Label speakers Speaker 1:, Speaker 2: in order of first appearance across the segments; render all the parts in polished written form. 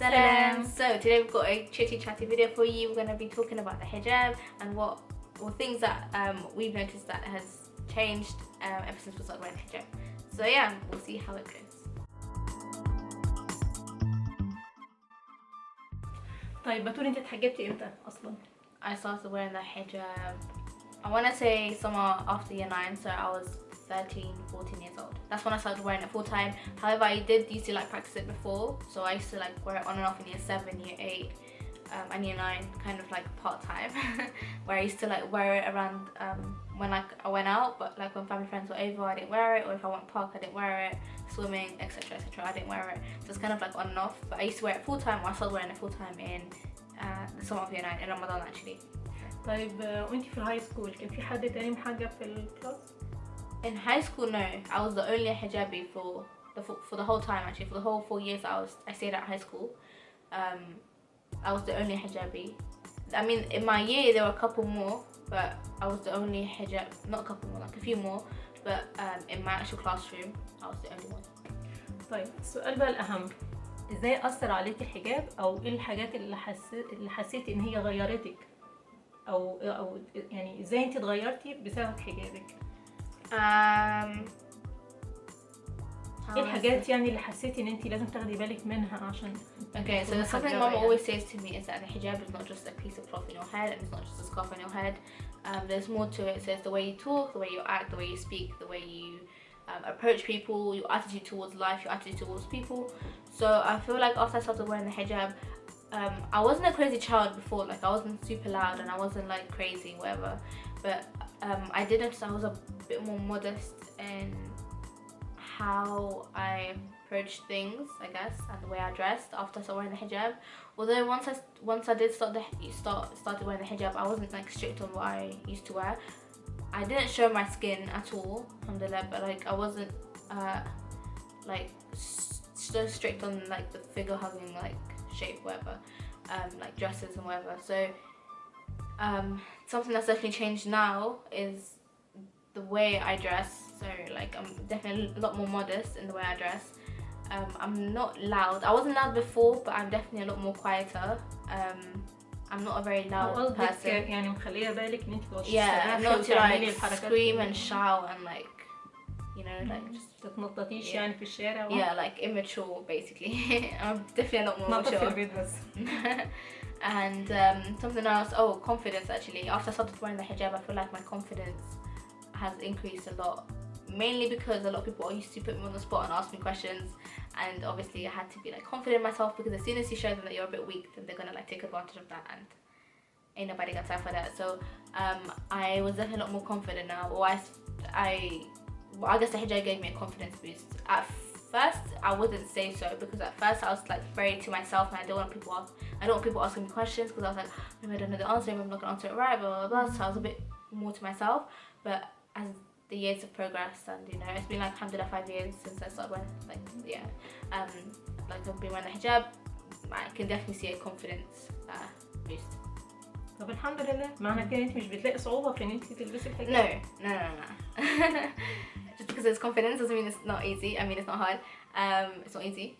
Speaker 1: Salam. So today we've got a chitty chatty video for you. We're going to be talking about the hijab and things that we've noticed that has changed ever since we started wearing hijab. So yeah, we'll see how it goes.
Speaker 2: طيب بتقولي انت اتحجبتي امتى اصلا؟
Speaker 1: I started wearing the hijab, I want to say somewhere after year 9, so I was 13, 14 years old. That's when I started wearing it full time. However, I did used to like practice it before, so I used to like wear it on and off in year 7, year 8, and year 9, kind of like part time, where I used to like wear it around when like I went out, but like when family friends were over, I didn't wear it, or if I went park, I didn't wear it, swimming, etc, etc, I didn't wear it. So it's kind of like on and off. But I used to wear it full time. I started wearing it full time in the summer of year 9 in Ramadan actually.
Speaker 2: طيب وانت في الهاي سكول كان في حد تاني محجب في الكلاس؟
Speaker 1: In high school, no. I was the only hijabi for the whole time actually. For the whole 4 years I stayed at high school. I was the only hijabi. I mean, in my year there were a couple more, but I was the only hijab. Not a couple more, like a few more. But in my actual classroom, I was the only one.
Speaker 2: طيب السؤال بقى الأهم، ازاي أثر عليك الحجاب أو ايه الحاجات اللي حسيتي إن هي غيرتك أو يعني ازاي انت اتغيرتي بسبب حجابك؟ ايه الحاجات يعني اللي حسيتي ان انت لازم تاخدي بالك منها عشان
Speaker 1: Okay, so something mom always says to me is that the hijab is not just a piece of cloth on your head, and it's not just a scarf on your head. There's more to it. It says the way you talk, the way you act, the way you speak, the way you approach people, your attitude towards life, your attitude towards people. So I feel like after I started wearing the hijab, I wasn't a crazy child before. Like I wasn't super loud and I wasn't like crazy, whatever. But I was a bit more modest in how I approached things, I guess, and the way I dressed after I started wearing the hijab. Although once I did started wearing the hijab, I wasn't like strict on what I used to wear. I didn't show my skin at all, alhamdulillah, but like I wasn't like so strict on like the figure hugging like shape, whatever, like dresses and whatever. So something that's definitely changed now is the way I dress. So like I'm definitely a lot more modest in the way I dress. I'm not loud. I wasn't loud before, but I'm definitely a lot more quieter. I'm not a very loud person.
Speaker 2: يعني مخليه بالك ان انت
Speaker 1: not to like scream and shout and like, you know, like just
Speaker 2: تتنططيش يعني في الشارع.
Speaker 1: Yeah, like immature basically. I'm definitely a lot more mature.
Speaker 2: في البيت بس.
Speaker 1: And something else, confidence actually. After I started wearing the hijab, I feel like my confidence has increased a lot. Mainly because a lot of people used to put me on the spot and ask me questions, and obviously I had to be like confident in myself, because as soon as you show them that you're a bit weak, then they're gonna like take advantage of that, and ain't nobody got time for that. So I was definitely a lot more confident now. I guess the hijab gave me a confidence boost. At first I wouldn't say so, because at first I was like very to myself, and I don't want people asking me questions, because I was like, maybe I don't know the answer, maybe I'm not gonna answer it right, blah blah blah. So I was a bit more to myself. But as the years have progressed, and you know, it's been like alhamdulillah 5 years since I started wearing, like, yeah, like I've been wearing the hijab, I can definitely see a confidence boost.
Speaker 2: طب الحمد لله. معنى كده انت مش بتلاقي صعوبة في ان انت تلبسي الحجاب؟
Speaker 1: No. Just because it's confidence doesn't mean it's not easy. I mean, it's not hard. It's not easy.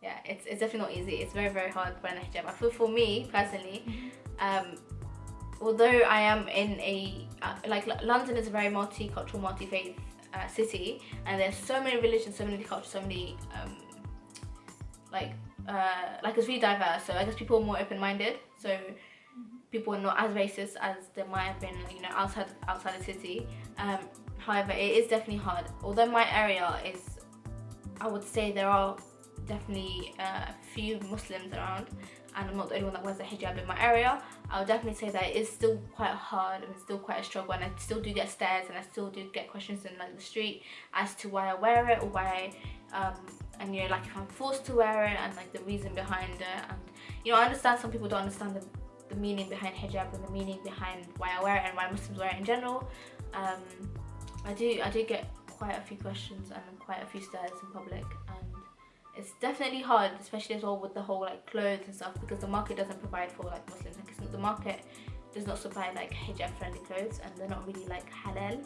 Speaker 1: Yeah, it's definitely not easy. It's very, very hard wearing a hijab. I feel for me personally, although I am in a like London is a very multicultural, multi-faith city, and there's so many religions, so many cultures, so many like it's really diverse. So I guess people are more open-minded. So people are not as racist as there might have been, you know, outside the city. However, it is definitely hard. Although my area is, I would say there are definitely a few Muslims around, and I'm not the only one that wears a hijab in my area. I would definitely say that it is still quite hard, and it's still quite a struggle, and I still do get stares, and I still do get questions in like the street as to why I wear it, or why and you know, like if I'm forced to wear it, and like the reason behind it. And you know, I understand some people don't understand the meaning behind hijab and the meaning behind why I wear it and why Muslims wear it in general. I do get quite a few questions and quite a few stares in public, and it's definitely hard, especially as well with the whole like clothes and stuff, because the market doesn't provide for like Muslims. Like the market does not supply like hijab friendly clothes, and they're not really like halal.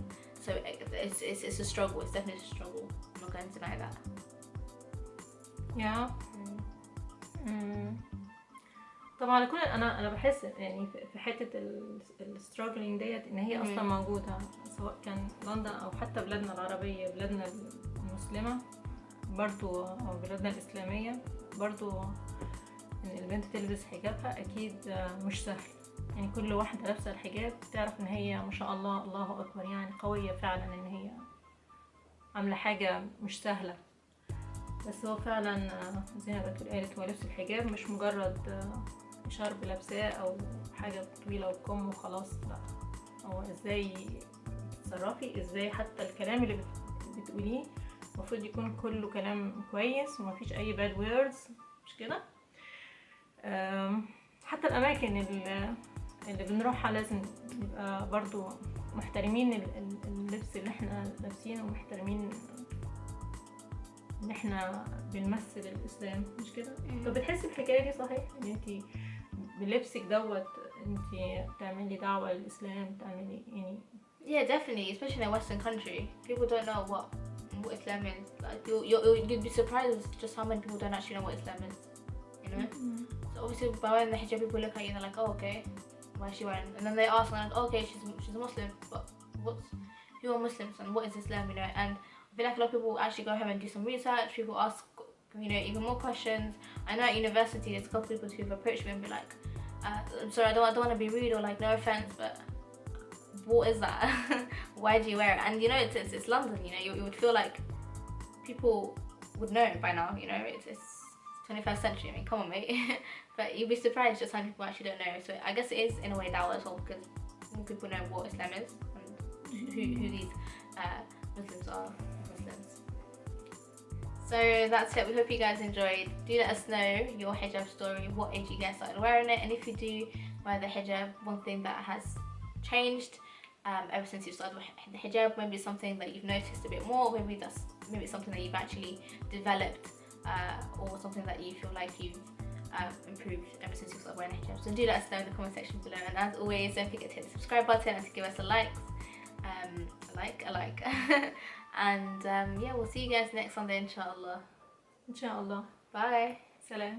Speaker 1: So it's a struggle. It's definitely a struggle. I'm not going to deny that.
Speaker 2: Yeah. طبعا على كل انا بحس يعني في حته الستراجلينج ديت ان هي اصلا موجوده، سواء كان لندن او حتى بلادنا العربيه، بلادنا المسلمه برضو او بلادنا الاسلاميه برضو، ان البنت تلبس حجابها اكيد مش سهل. يعني كل واحده لابسه الحجاب تعرف ان هي ما شاء الله الله اكبر، يعني قويه فعلا، ان هي عامله حاجه مش سهله. بس هو فعلا زي ما بتقول قالت، هو لبس الحجاب مش مجرد شرب لابساه او حاجه طويله وبكم وخلاص، لا، هو ازاي تتصرفي، ازاي حتى الكلام اللي بتقوليه المفروض يكون كله كلام كويس ومفيش اي bad words، مش كده؟ حتى الاماكن اللي بنروحها لازم نبقى برضو محترمين اللبس اللي احنا لابسينه، ومحترمين ان احنا بنمثل الاسلام، مش كده؟ طب بتحسي الحكايه دي صحيح ان انت بلبسك دوت انت تعملي دعوه للاسلام، تعملي يعني؟
Speaker 1: Yeah, definitely, especially in a Western country, people don't know what Islam is. Like you'd be surprised just how many people don't actually know what Islam is. You know. So obviously, by wearing the hijab, people look at you and they're like, "Oh, okay, why is she wearing?" And then they ask, like, oh, "Okay, she's a Muslim, but who are Muslims and what is Islam?" You know. And I feel like a lot of people actually go home and do some research. People ask, you know, even more questions. I know at university, there's a couple people who've approached me and be like, "I'm sorry, I don't want to be rude or like no offense, but what is that? Why do you wear it?" And you know, it's London. You know, you would feel like people would know by now. You know, it's 21st century. I mean, come on, mate. But you'd be surprised just how many people actually don't know. So I guess it is in a way dawah as well, because more people know what Islam is and who these Muslims are. So that's it. We hope you guys enjoyed. Do let us know your hijab story, what age you guys started wearing it, and if you do wear the hijab, one thing that has changed ever since you started the hijab, maybe something that you've noticed a bit more, maybe it's something that you've actually developed, or something that you feel like you've improved ever since you started wearing a hijab. So do let us know in the comment section below, and as always, don't forget to hit the subscribe button and to give us a like. And yeah, we'll see you guys next Sunday, inshallah.
Speaker 2: inshallah.
Speaker 1: Bye.
Speaker 2: Salam.